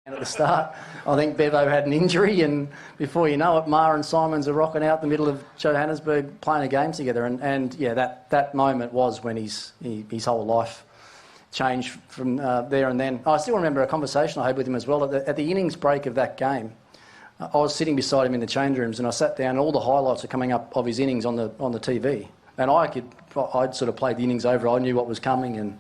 At the start, I think Bevo had an injury, and before you know it, Ma and Symonds are rocking out the middle of Johannesburg playing a game together. And yeah, that moment was when his whole life changed from there and then. I still remember a conversation I had with him as well at the innings break of that game. I was sitting beside him in the change rooms, and I sat down, and all the highlights are coming up of his innings on the TV, and I'd sort of played the innings over. I knew what was coming, and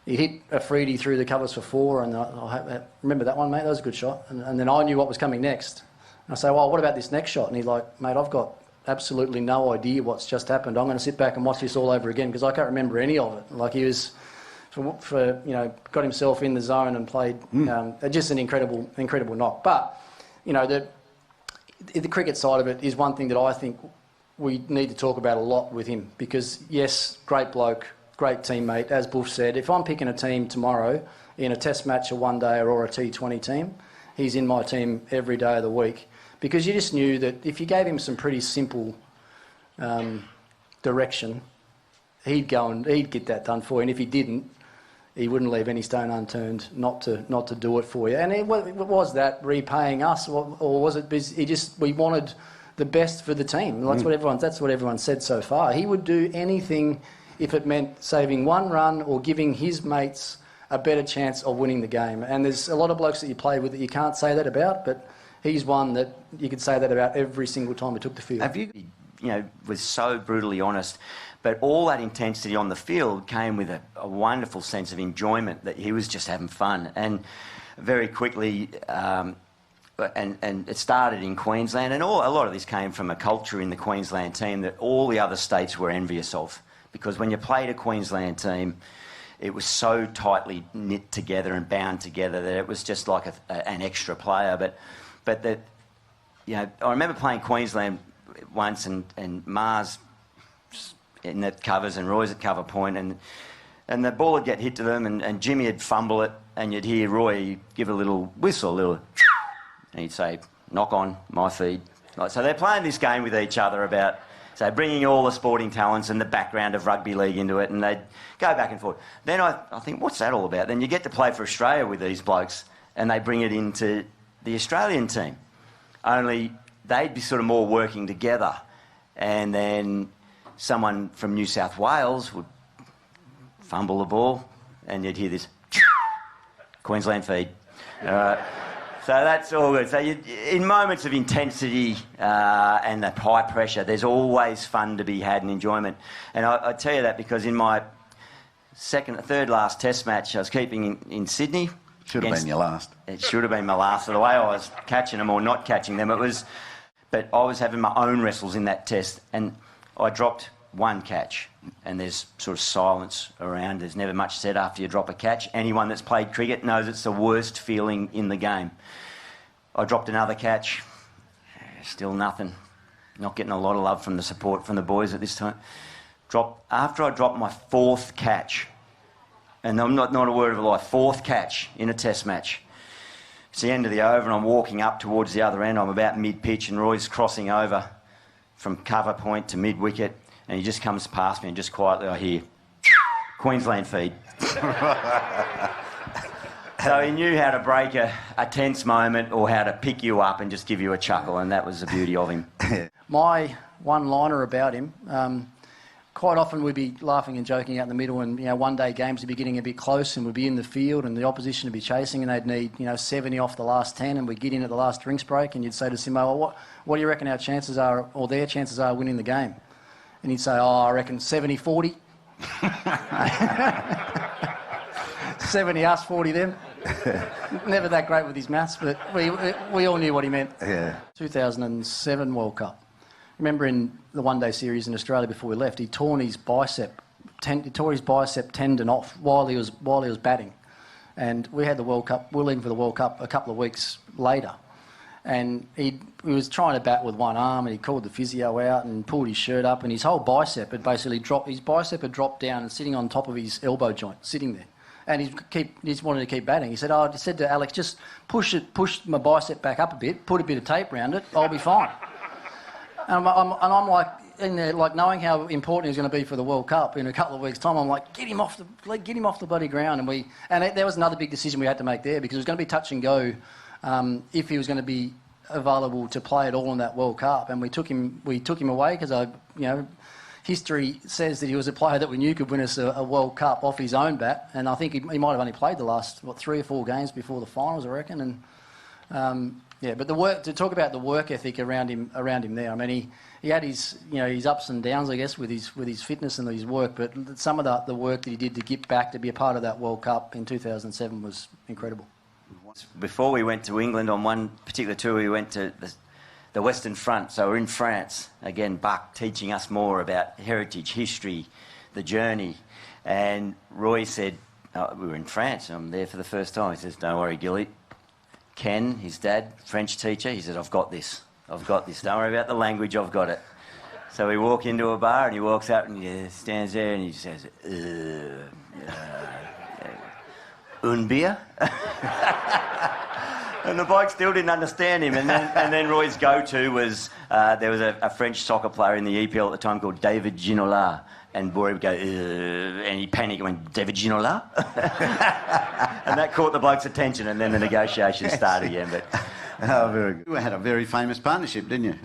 he hit a freedie through the covers for 4, and I remember that one, mate. That was a good shot. And then I knew what was coming next. And I say, well, what about this next shot? And he's like, mate, I've got absolutely no idea what's just happened. I'm going to sit back and watch this all over again because I can't remember any of it. Like he was, got himself in the zone and played just an incredible knock. But, the cricket side of it is one thing that I think we need to talk about a lot with him because, yes, great bloke, great teammate. As Buff said, if I'm picking a team tomorrow in a test match, a one-dayer or a T20 team, he's in my team every day of the week because you just knew that if you gave him some pretty simple direction, he'd go and he'd get that done for you. And if he didn't, he wouldn't leave any stone unturned not to do it for you. And was that repaying us, or was it we wanted the best for the team? That's what everyone said so far. He would do anything if it meant saving one run or giving his mates a better chance of winning the game. And there's a lot of blokes that you play with that you can't say that about, but he's one that you could say that about every single time he took the field. Was so brutally honest, but all that intensity on the field came with a wonderful sense of enjoyment, that he was just having fun. And very quickly, and it started in Queensland, and a lot of this came from a culture in the Queensland team that all the other states were envious of. Because when you played a Queensland team, it was so tightly knit together and bound together that it was just like an extra player. But that, I remember playing Queensland once, and Mars in the covers and Roy's at cover point, and the ball would get hit to them, and Jimmy would fumble it, and you'd hear Roy give a little whistle, and he'd say, "Knock on my feed." So they're playing this game with each other about. So bringing all the sporting talents and the background of rugby league into it, and they'd go back and forth. Then I think, what's that all about? Then you get to play for Australia with these blokes, and they bring it into the Australian team. Only they'd be sort of more working together. And then someone from New South Wales would fumble the ball, and you'd hear this, Queensland feed. So that's all good. So in moments of intensity and that high pressure, there's always fun to be had and enjoyment. And I tell you that because in my third last test match I was keeping in Sydney. Should have been your last. It should have been my last. So the way I was catching them or not catching them, but I was having my own wrestles in that test, and I dropped one catch, and there's sort of silence around. There's never much said after you drop a catch. Anyone that's played cricket knows it's the worst feeling in the game. I dropped another catch, still nothing. Not getting a lot of love from the support from the boys at this time. After I dropped my fourth catch, and I'm not a word of a lie, fourth catch in a test match. It's the end of the over, and I'm walking up towards the other end. I'm about mid-pitch, and Roy's crossing over from cover point to mid-wicket, and he just comes past me, and just quietly I hear, Queensland feed. So he knew how to break a tense moment or how to pick you up and just give you a chuckle, and that was the beauty of him. My one-liner about him, quite often we'd be laughing and joking out in the middle, and one-day games would be getting a bit close, and we'd be in the field, and the opposition would be chasing, and they'd need 70 off the last 10, and we'd get in at the last drinks break, and you'd say to Simo, well, what do you reckon our chances are, or their chances are, winning the game? And he'd say, I reckon 70-40. 70 us, 40 them. Never that great with his maths, but we all knew what he meant. Yeah. 2007 World Cup. Remember in the one-day series in Australia before we left, he tore his bicep tendon off while he was batting, and we had the World Cup. We were leaving for the World Cup a couple of weeks later, and he was trying to bat with one arm, and he called the physio out and pulled his shirt up, and his whole bicep had basically dropped. His bicep had dropped down and sitting on top of his elbow joint, sitting there. And he just wanted to keep batting. He said, I said to Alex, just push my bicep back up a bit, put a bit of tape around it, I'll be fine. And I'm like, in there, like knowing how important he was going to be for the World Cup in a couple of weeks' time, I'm like, get him off the bloody ground. There was another big decision we had to make there, because it was going to be touch and go if he was going to be available to play at all in that World Cup, and we took him away because history says that he was a player that we knew could win us a World Cup off his own bat, and I think he might have only played the last 3 or 4 games before the finals, I reckon. And but to talk about the work ethic around him there. I mean, he had his his ups and downs, I guess, with his fitness and his work, but some of the work that he did to get back to be a part of that World Cup in 2007 was incredible. Before we went to England on one particular tour, we went to the Western Front, so we're in France. Again, Buck teaching us more about heritage, history, the journey. And Roy said, we were in France, I'm there for the first time. He says, don't worry, Gilly. Ken, his dad, French teacher, he said, I've got this. Don't worry about the language, I've got it. So we walk into a bar and he walks up and he stands there and he says, un beer? And the bloke still didn't understand him. And then Roy's go-to was, there was a French soccer player in the EPL at the time called David Ginola. And Roy would go, and he panicked and went, David Ginola? And that caught the bloke's attention, and then the negotiations started again. But very good. You had a very famous partnership, didn't you?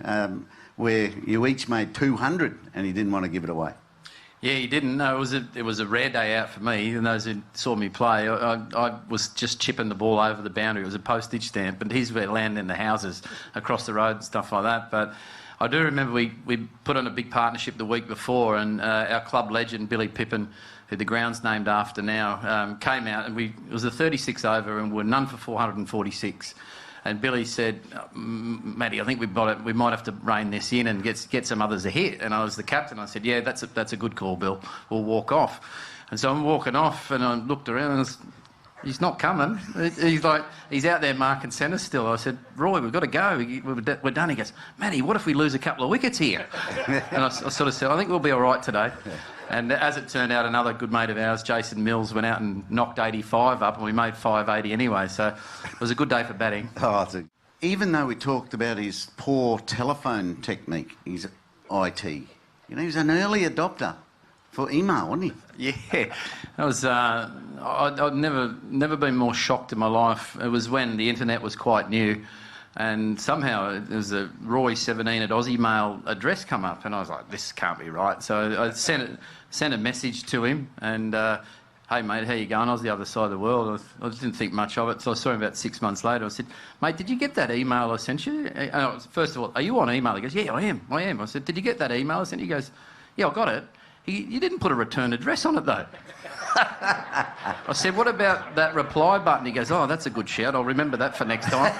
Where you each made 200 and he didn't want to give it away. Yeah, he didn't. No, it was a rare day out for me. And those who saw me play, I was just chipping the ball over the boundary. It was a postage stamp, but he's landing in the houses across the road and stuff like that. But I do remember we put on a big partnership the week before, and our club legend, Billy Pippin, who the ground's named after now, came out, and it was a 36 over, and we're none for 446. And Billy said, Matty, I think we might have to rein this in and get some others a hit. And I was the captain. I said, yeah, that's a good call, Bill. We'll walk off. And so I'm walking off, and I looked around, and he's not coming. He's out there marking centre still. I said, Roy, we've got to go. We're done. He goes, Matty, what if we lose a couple of wickets here? And I sort of said, I think we'll be all right today. And as it turned out, another good mate of ours, Jason Mills, went out and knocked 85 up, and we made 580 anyway. So it was a good day for batting. Even though we talked about his poor telephone technique, his IT, he was an early adopter for email, wasn't he? Yeah, that was. I'd never been more shocked in my life. It was when the internet was quite new, and somehow there was a Roy17 at Aussie Mail address come up, and I was like, this can't be right. So I sent a message to him, and hey mate, how you going? I was the other side of the world. I didn't think much of it, so I saw him about 6 months later. I said, mate, did you get that email I sent you? First of all, are you on email? He goes, yeah, I am. I said, did you get that email I sent you? He goes, yeah, I got it. You didn't put a return address on it, though. I said, what about that reply button? He goes, oh, that's a good shout. I'll remember that for next time.